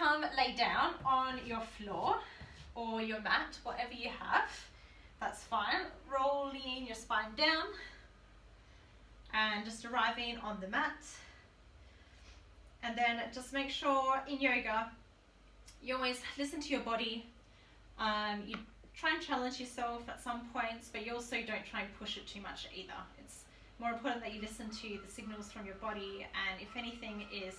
come lay down on your floor or your mat, whatever you have, that's fine. Rolling your spine down and just arriving on the mat. And then just make sure in yoga, you always listen to your body. You try and challenge yourself at some points, but you also don't try and push it too much either. It's more important that you listen to the signals from your body, and if anything is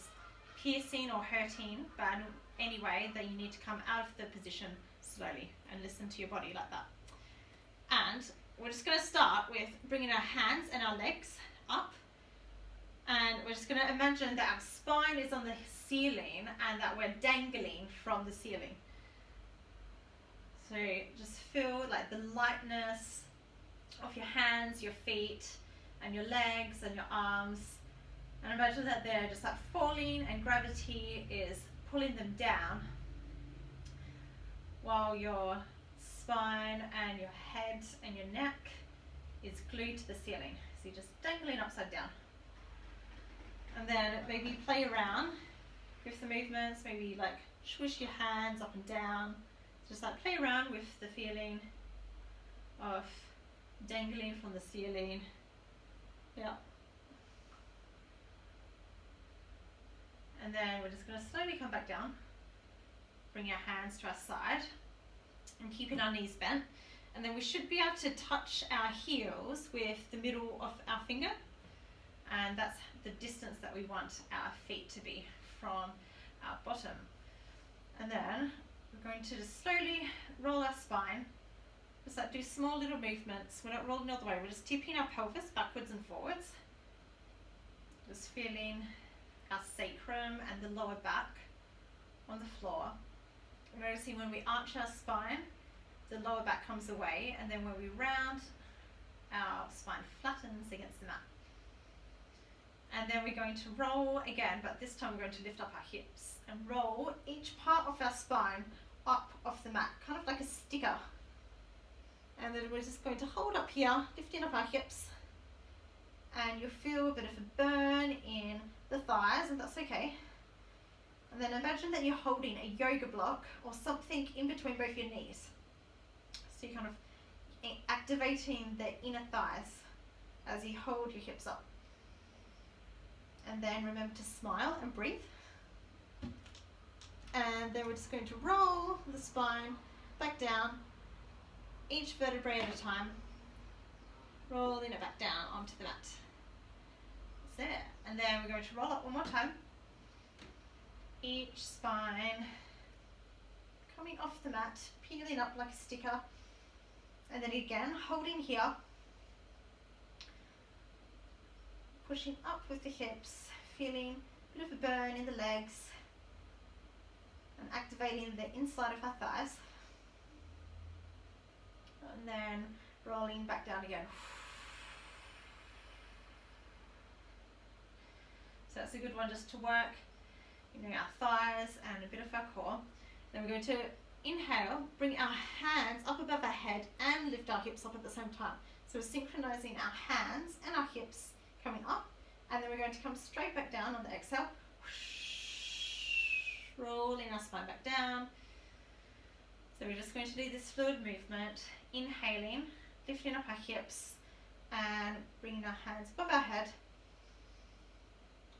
piercing or hurting bad anyway, then you need to come out of the position slowly and listen to your body like that. And we're just going to start with bringing our hands and our legs up, and we're just going to imagine that our spine is on the ceiling and that we're dangling from the ceiling. So just feel like the lightness of your hands, your feet, and your legs and your arms, and imagine that they're just like falling and gravity is pulling them down while your spine and your head and your neck is glued to the ceiling. So you're just dangling upside down. And then maybe play around with the movements, maybe like swish your hands up and down. Just like play around with the feeling of dangling from the ceiling. Yeah. And then we're just going to slowly come back down. Bring our hands to our side and keeping our knees bent. And then we should be able to touch our heels with the middle of our finger. And that's the distance that we want our feet to be from our bottom. And then we're going to just slowly roll our spine. Just like do small little movements. We're not rolling all the way, we're just tipping our pelvis backwards and forwards. Just feeling our sacrum and the lower back on the floor. Noticing when we arch our spine, the lower back comes away, and then when we round, our spine flattens against the mat. And then we're going to roll again, but this time we're going to lift up our hips and roll each part of our spine up off the mat, kind of like a sticker. And then we're just going to hold up here, lifting up our hips, and you'll feel a bit of a burn in the thighs, and that's okay. And then imagine that you're holding a yoga block or something in between both your knees. So you're kind of activating the inner thighs as you hold your hips up. And then remember to smile and breathe. And then we're just going to roll the spine back down, each vertebrae at a time, rolling it back down onto the mat. That's it. And then we're going to roll up one more time. Each spine coming off the mat, peeling up like a sticker. And then again, holding here, pushing up with the hips, feeling a bit of a burn in the legs, and activating the inside of our thighs. And then rolling back down again. So that's a good one just to work, our thighs and a bit of our core. Then we're going to inhale, bring our hands up above our head and lift our hips up at the same time. So we're synchronizing our hands and our hips coming up, and then we're going to come straight back down on the exhale. Rolling our spine back down. So we're just going to do this fluid movement, inhaling, lifting up our hips and bringing our hands above our head.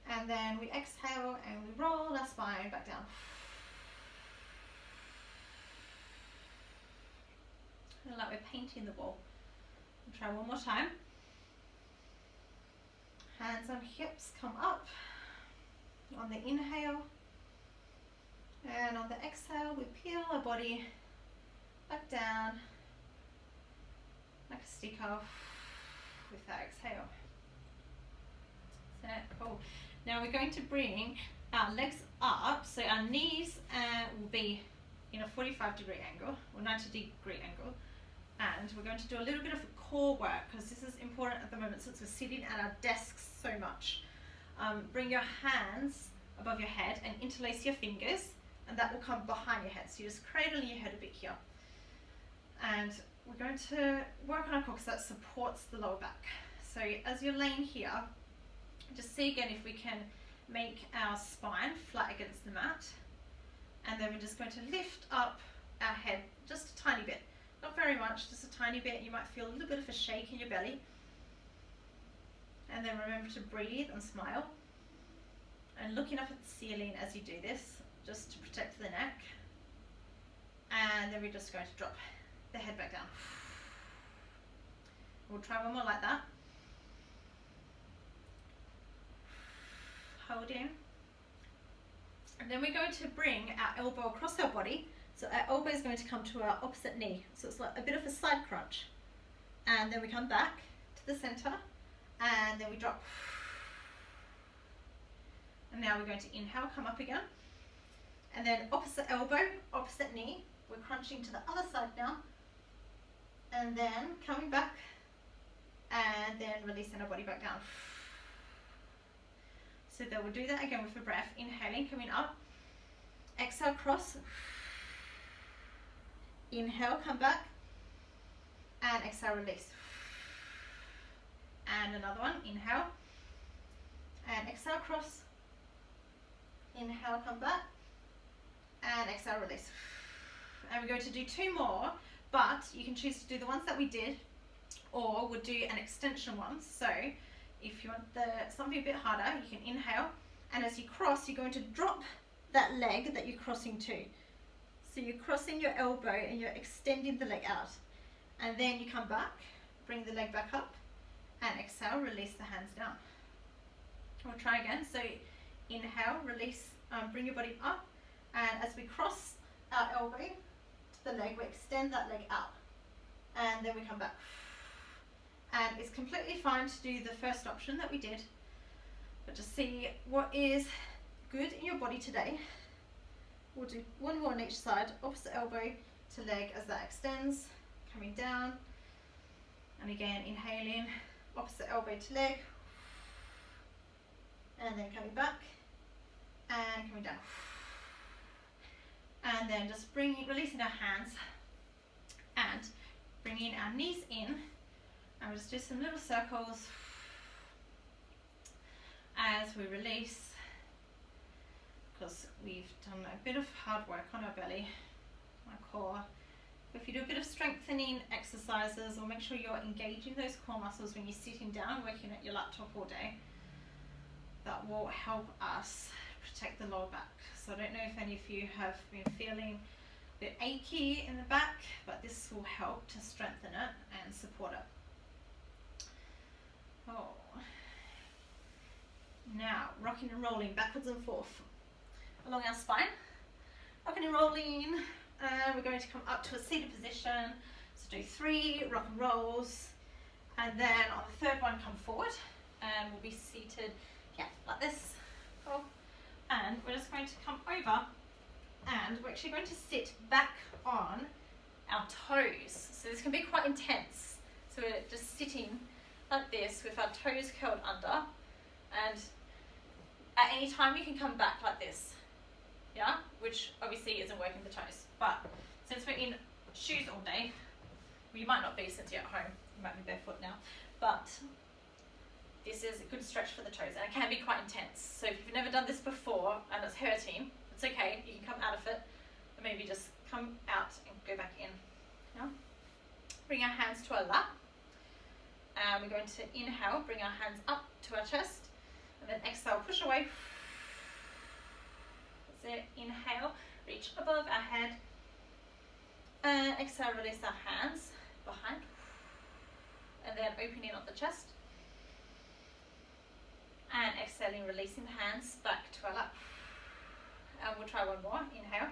And then we exhale and we roll our spine back down. And like we're painting the wall. We'll try one more time. Hands on hips come up on the inhale. And on the exhale, we peel our body back down like a sticker with our exhale. So cool. Now we're going to bring our legs up, so our knees will be in a 45-degree angle or 90-degree angle, and we're going to do a little bit of core work because this is important at the moment since we're sitting at our desks so much. Bring your hands above your head and interlace your fingers, and that will come behind your head. So you're just cradling your head a bit here. And we're going to work on our core because that supports the lower back. So as you're laying here, just see again if we can make our spine flat against the mat And then we're just going to lift up our head just a tiny bit. Not very much, just a tiny bit. You might feel a little bit of a shake in your belly. And then remember to breathe and smile. And looking up at the ceiling as you do this, just to protect the neck. And then we're just going to drop the head back down. We'll try one more like that. Holding. And then we're going to bring our elbow across our body. So our elbow is going to come to our opposite knee. So it's like a bit of a side crunch. And then we come back to the center. And then we drop. And now we're going to inhale, come up again. And then opposite elbow, opposite knee. We're crunching to the other side now. And then coming back. And then releasing our body back down. So then we'll do that again with a breath. Inhaling, coming up. Exhale, cross. Inhale, come back. And exhale, release. And another one. Inhale. And exhale, cross. Inhale, come back. And exhale, release. And we're going to do 2 more, but you can choose to do the ones that we did, or we'll do an extension one. So if you want something a bit harder, you can inhale, and as you cross, you're going to drop that leg that you're crossing to. So you're crossing your elbow and you're extending the leg out. And then you come back, bring the leg back up, and exhale, release the hands down. We'll try again. So inhale, release, bring your body up, and as we cross our elbow to the leg, we extend that leg out, and then we come back. And it's completely fine to do the first option that we did, but to see what is good in your body today, we'll do 1 more on each side, opposite elbow to leg as that extends, coming down, and again inhaling, opposite elbow to leg, and then coming back, and coming down. And then just releasing our hands, and bringing our knees in, and we'll just do some little circles as we release, because we've done a bit of hard work on our belly, our core. If you do a bit of strengthening exercises, or make sure you're engaging those core muscles when you're sitting down working at your laptop all day, that will help us protect the lower back. So I don't know if any of you have been feeling a bit achy in the back, but this will help to strengthen it and support it. Oh. Now, rocking and rolling backwards and forth along our spine. Rocking and rolling, and we're going to come up to a seated position. So do 3 rock and rolls, and then on the 3rd one come forward, and we'll be seated, yeah, like this. Oh. And we're just going to come over, and we're actually going to sit back on our toes. So this can be quite intense. So we're just sitting like this with our toes curled under, and at any time you can come back like this, yeah, which obviously isn't working the toes, but since we're in shoes all day, well, you might not be since you're at home, you might be barefoot now, but this is a good stretch for the toes, and it can be quite intense. So if you've never done this before and it's hurting, it's okay, you can come out of it, and maybe just come out and go back in. Yeah? Bring our hands to our lap, and we're going to inhale, bring our hands up to our chest, and then exhale, push away. That's it, inhale, reach above our head, and exhale, release our hands behind, and then opening up the chest. And exhaling, releasing the hands back to our lap. And we'll try one more. Inhale.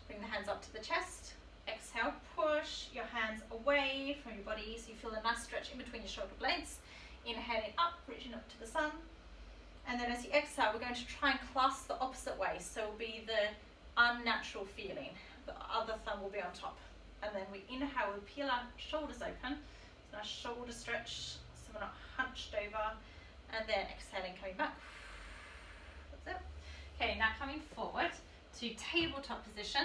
Bring the hands up to the chest. Exhale, push your hands away from your body so you feel a nice stretch in between your shoulder blades. Inhaling up, reaching up to the sun. And then as you exhale, we're going to try and clasp the opposite way. So it will be the unnatural feeling. The other thumb will be on top. And then we inhale, we peel our shoulders open. So nice shoulder stretch, so we're not hunched over. And then exhaling, coming back. That's it. Okay, now coming forward to tabletop position.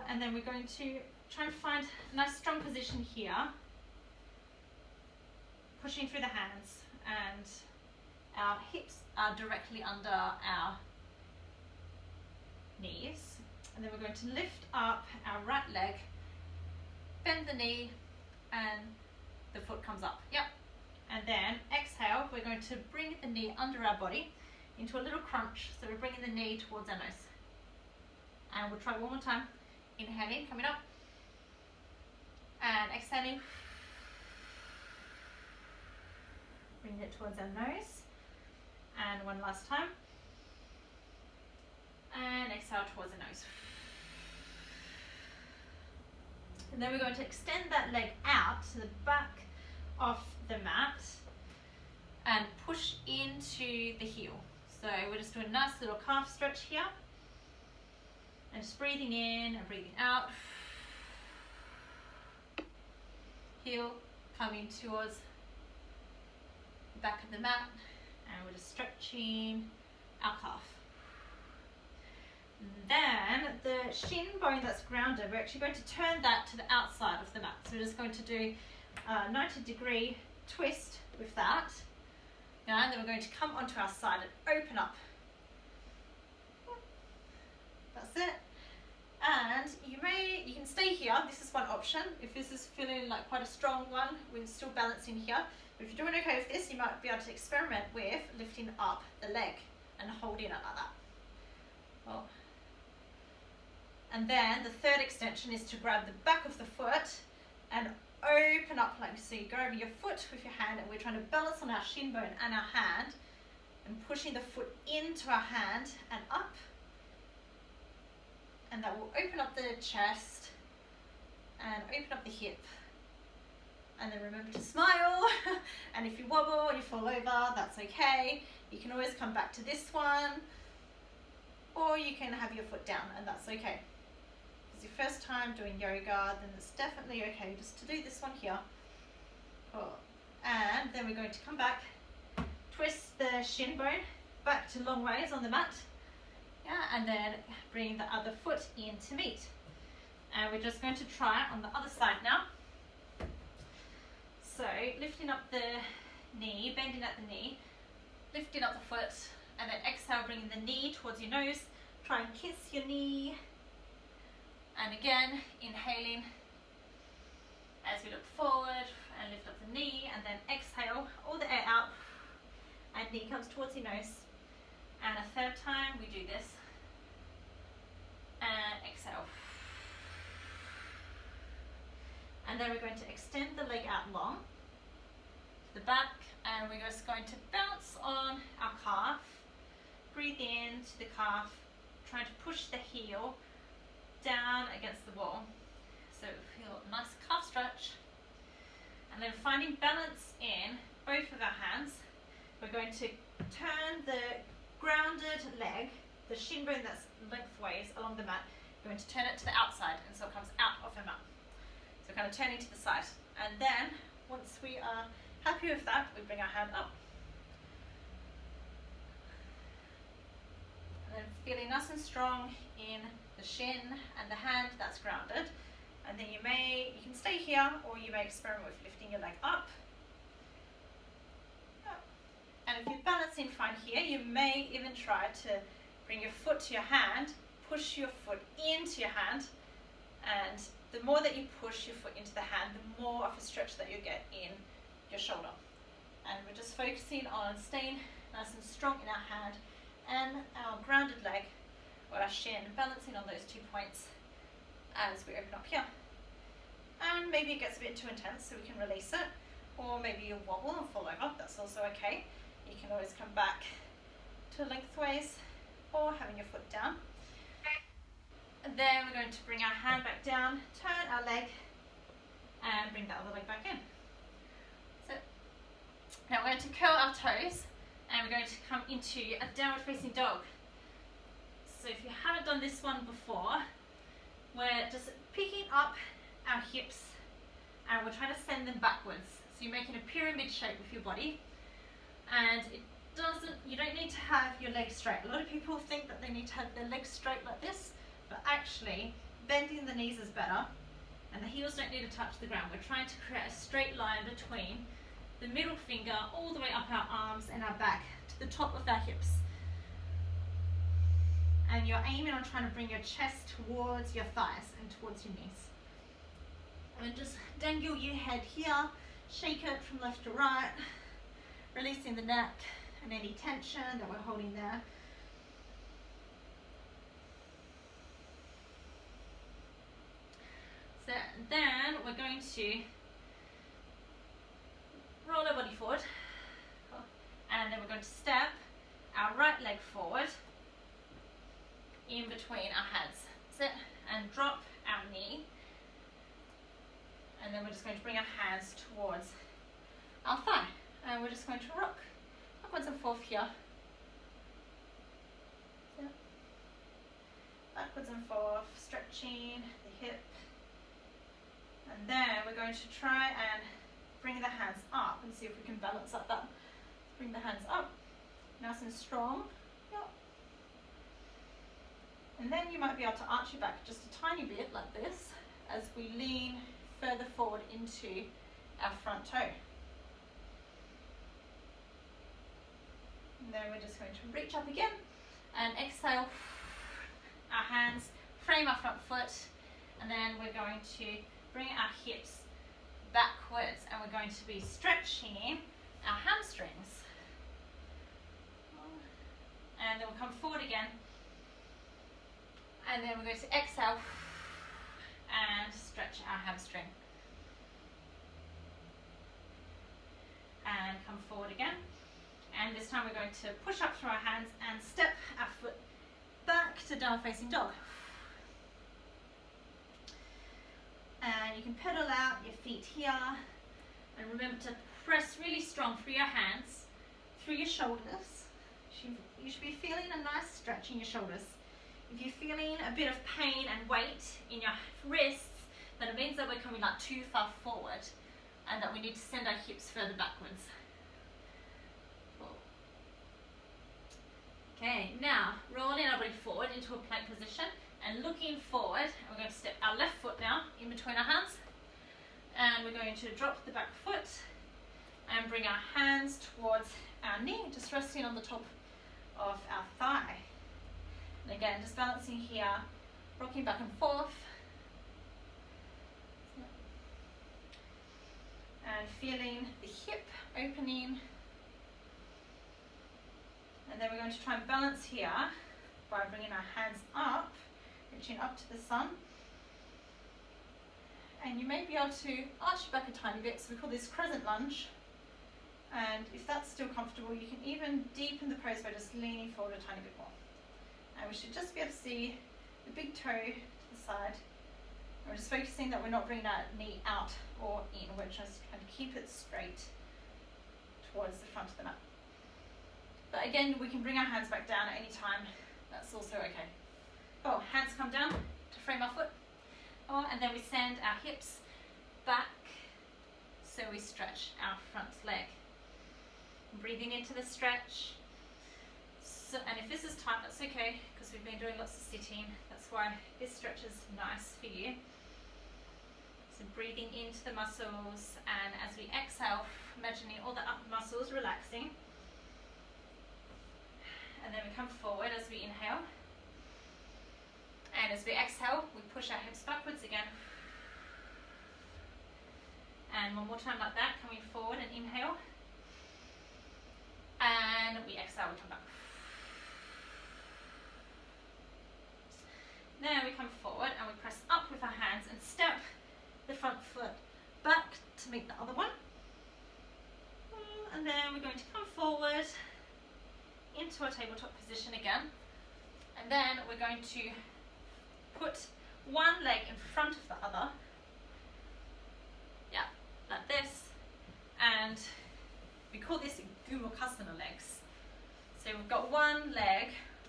And then we're going to try and find a nice strong position here. Pushing through the hands, and our hips are directly under our knees, and then we're going to lift up our right leg, bend the knee, and the foot comes up. Yep. And then exhale, we're going to bring the knee under our body into a little crunch. So we're bringing the knee towards our nose. And we'll try one more time. Inhaling, coming up. And exhaling. Bring it towards our nose. And one last time. And exhale towards the nose. And then we're going to extend that leg out to the back of the mat and push into the heel. So we're just doing a nice little calf stretch here. And just breathing in and breathing out. Heel coming towards the back of the mat. And we're just stretching our calf. Then the shin bone that's grounded, we're actually going to turn that to the outside of the mat. So we're just going to do a 90-degree twist with that. And then we're going to come onto our side and open up. That's it. And you can stay here. This is one option. If this is feeling like quite a strong one, we're still balancing here. But if you're doing okay with this, you might be able to experiment with lifting up the leg and holding it like that. Well, and then the third extension is to grab the back of the foot and open up like so. You go over your foot with your hand, and we're trying to balance on our shin bone and our hand and pushing the foot into our hand and up. And that will open up the chest and open up the hip. And then remember to smile. And if you wobble or you fall over, that's okay. You can always come back to this one, or you can have your foot down, and that's okay. If it's your first time doing yoga, then it's definitely okay just to do this one here. Cool. And then we're going to come back, twist the shin bone back to long ways on the mat. Yeah, and then bring the other foot in to meet. And we're just going to try it on the other side now. So lifting up the knee, bending at the knee, lifting up the foot, and then exhale, bringing the knee towards your nose. Try and kiss your knee. And again, inhaling as we look forward and lift up the knee, and then exhale all the air out, and knee comes towards your nose. And a third time we do this. And exhale. And then we're going to extend the leg out long to the back, and we're just going to bounce on our calf. Breathe in to the calf, trying to push the heel down against the wall. So feel a nice calf stretch. And then finding balance in both of our hands, we're going to turn the grounded leg, the shin bone that's lengthways along the mat, we're going to turn it to the outside, and so it comes out of the mat. So kind of turning to the side. And then once we are happy with that, we bring our hand up. And then feeling nice and strong in the shin and the hand that's grounded. And then you can stay here, or you may experiment with lifting your leg up. And if you're balancing fine here, you may even try to bring your foot to your hand, push your foot into your hand, and the more that you push your foot into the hand, the more of a stretch that you get in your shoulder. And we're just focusing on staying nice and strong in our hand and our grounded leg, or our shin, balancing on those 2 points as we open up here. And maybe it gets a bit too intense, so we can release it, or maybe you'll wobble and fall over, that's also okay. You can always come back to lengthways or having your foot down. And then we're going to bring our hand back down, turn our leg, and bring the other leg back in. So now we're going to curl our toes, and we're going to come into a downward facing dog. So if you haven't done this one before, we're just picking up our hips, and we're trying to send them backwards. So you're making a pyramid shape with your body. And you don't need to have your legs straight. A lot of people think that they need to have their legs straight like this, but actually bending the knees is better, and the heels don't need to touch the ground. We're trying to create a straight line between the middle finger all the way up our arms and our back to the top of our hips. And you're aiming on trying to bring your chest towards your thighs and towards your knees. And just dangle your head here, shake it from left to right, releasing the neck and any tension that we're holding there. So then we're going to roll our body forward, and then we're going to step our right leg forward in between our hands. Sit and drop our knee, and then we're just going to bring our hands towards our thigh, and we're just going to rock backwards and forth here. Sit. Backwards and forth, stretching the hip. And then we're going to try and bring the hands up and see if we can balance like that. Bring the hands up, nice and strong. Yep. And then you might be able to arch your back just a tiny bit like this as we lean further forward into our front toe. And then we're just going to reach up again and exhale. Our hands frame our front foot, and then we're going to bring our hips backwards, and we're going to be stretching our hamstrings. And then we'll come forward again, and then we're going to exhale and stretch our hamstring. And come forward again. And this time we're going to push up through our hands and step our foot back to down facing dog. And you can pedal out your feet here, and remember to press really strong through your hands, through your shoulders. You should be feeling a nice stretch in your shoulders. If you're feeling a bit of pain and weight in your wrists, then it means that we're coming like too far forward and that we need to send our hips further backwards. Cool. Okay, now rolling our body forward into a plank position and looking forward. We're going to step our left foot now in between our hands, and we're going to drop the back foot and bring our hands towards our knee, just resting on the top of our thigh. And again, just balancing here, rocking back and forth, and feeling the hip opening. And then we're going to try and balance here by bringing our hands up, reaching up to the sun. And you may be able to arch your back a tiny bit, so we call this crescent lunge. And if that's still comfortable, you can even deepen the pose by just leaning forward a tiny bit more. And we should just be able to see the big toe to the side. We're just focusing that we're not bringing our knee out or in. We're just trying to keep it straight towards the front of the mat. But again, we can bring our hands back down at any time. That's also okay. Oh, hands come down to frame our foot. Oh, and then we send our hips back so we stretch our front leg. Breathing into the stretch. So, and if this is tight, that's okay, because we've been doing lots of sitting. That's why this stretch is nice for you. So breathing into the muscles, and as we exhale, imagining all the upper muscles relaxing. And then we come forward as we inhale. And as we exhale, we push our hips backwards again. And one more time like that, coming forward and inhale. And we exhale, we come back. Then we come forward and we press up with our hands and step the front foot back to meet the other one. And then we're going to come forward into a tabletop position again. And then we're going to put one leg in front of the other. Yeah, like this. And we call this Gurukasana legs. So we've got one leg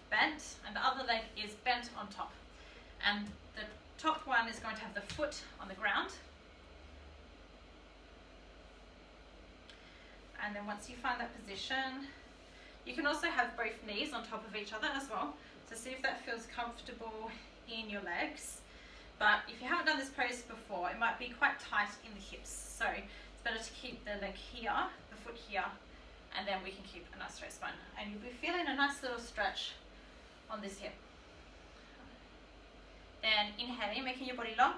bent and the other leg is bent on top. And the top one is going to have the foot on the ground. And then once you find that position, you can also have both knees on top of each other as well. So see if that feels comfortable in your legs. But if you haven't done this pose before, it might be quite tight in the hips. So it's better to keep the leg here, the foot here, and then we can keep a nice straight spine. And you'll be feeling a nice little stretch on this hip. inhaling, making your body long,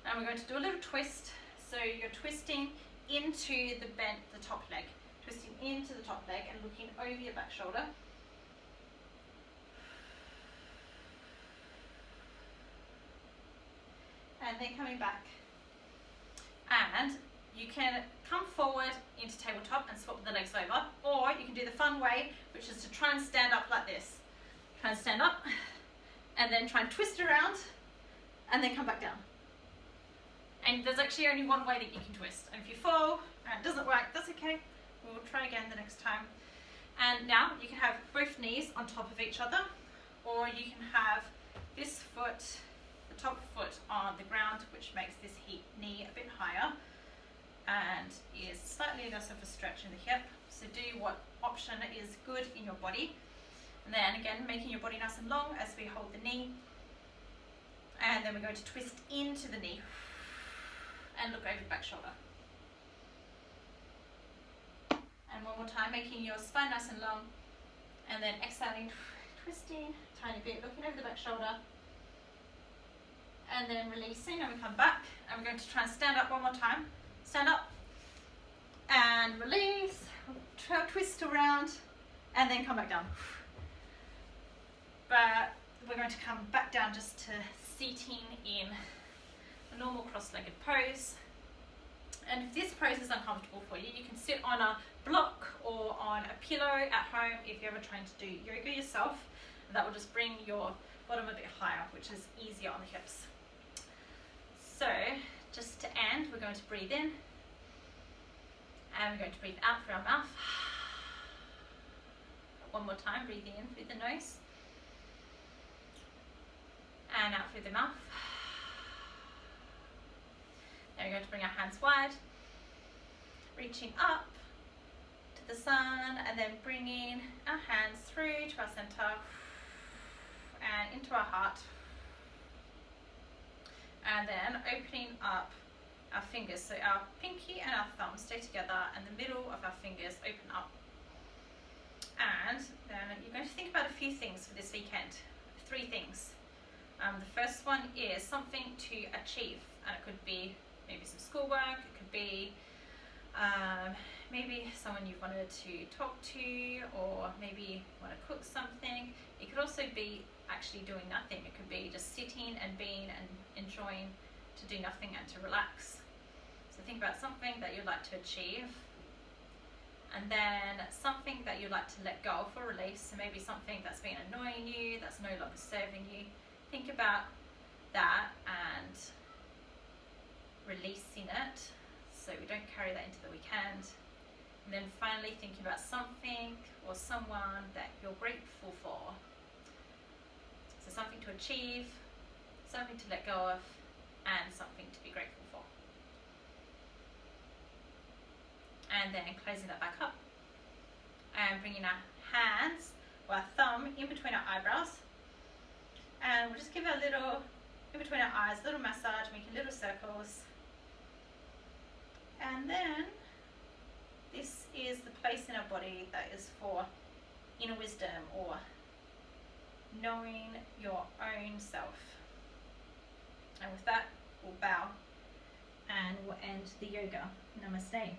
and we're going to do a little twist. So you're twisting into the top leg, twisting into the top leg and looking over your back shoulder. And then coming back. And you can come forward into tabletop and swap the legs over, or you can do the fun way, which is to try and stand up like this. Try and stand up, and then try and twist around, and then come back down. And there's actually only one way that you can twist. And if you fall and it doesn't work, that's okay. We'll try again the next time. And now you can have both knees on top of each other, or you can have this foot, the top foot on the ground, which makes this knee a bit higher and is slightly less of a stretch in the hip. So do what option is good in your body. And then again, making your body nice and long as we hold the knee. And then we're going to twist into the knee and look over the back shoulder. And one more time, making your spine nice and long. And then exhaling, twisting, tiny bit, looking over the back shoulder. And then releasing, and we come back. And we're going to try and stand up one more time. Stand up and release, twist around, and then come back down. But we're going to come back down just to seating in a normal cross-legged pose. And if this pose is uncomfortable for you, you can sit on a block or on a pillow at home if you're ever trying to do yoga yourself. And that will just bring your bottom a bit higher, which is easier on the hips. So, just to end, we're going to breathe in. And we're going to breathe out through our mouth. One more time, breathing in through the nose. And out through the mouth. Now we're going to bring our hands wide, reaching up to the sun, and then bringing our hands through to our center and into our heart. And then opening up our fingers, so our pinky and our thumb stay together and the middle of our fingers open up. And then you're going to think about a few things for this weekend. 3 things. The first one is something to achieve, and it could be maybe some schoolwork, it could be maybe someone you've wanted to talk to, or maybe want to cook something. It could also be actually doing nothing. It could be just sitting and being and enjoying to do nothing and to relax. So think about something that you'd like to achieve, and then something that you'd like to let go for release. So maybe something that's been annoying you, that's no longer serving you. Think about that and releasing it so we don't carry that into the weekend. And then finally thinking about something or someone that you're grateful for. So something to achieve, something to let go of, and something to be grateful for. And then closing that back up and bringing our hands or our thumb in between our eyebrows. And we'll just give a little, in between our eyes, a little massage, making little circles. And then this is the place in our body that is for inner wisdom or knowing your own self. And with that, we'll bow and we'll end the yoga. Namaste.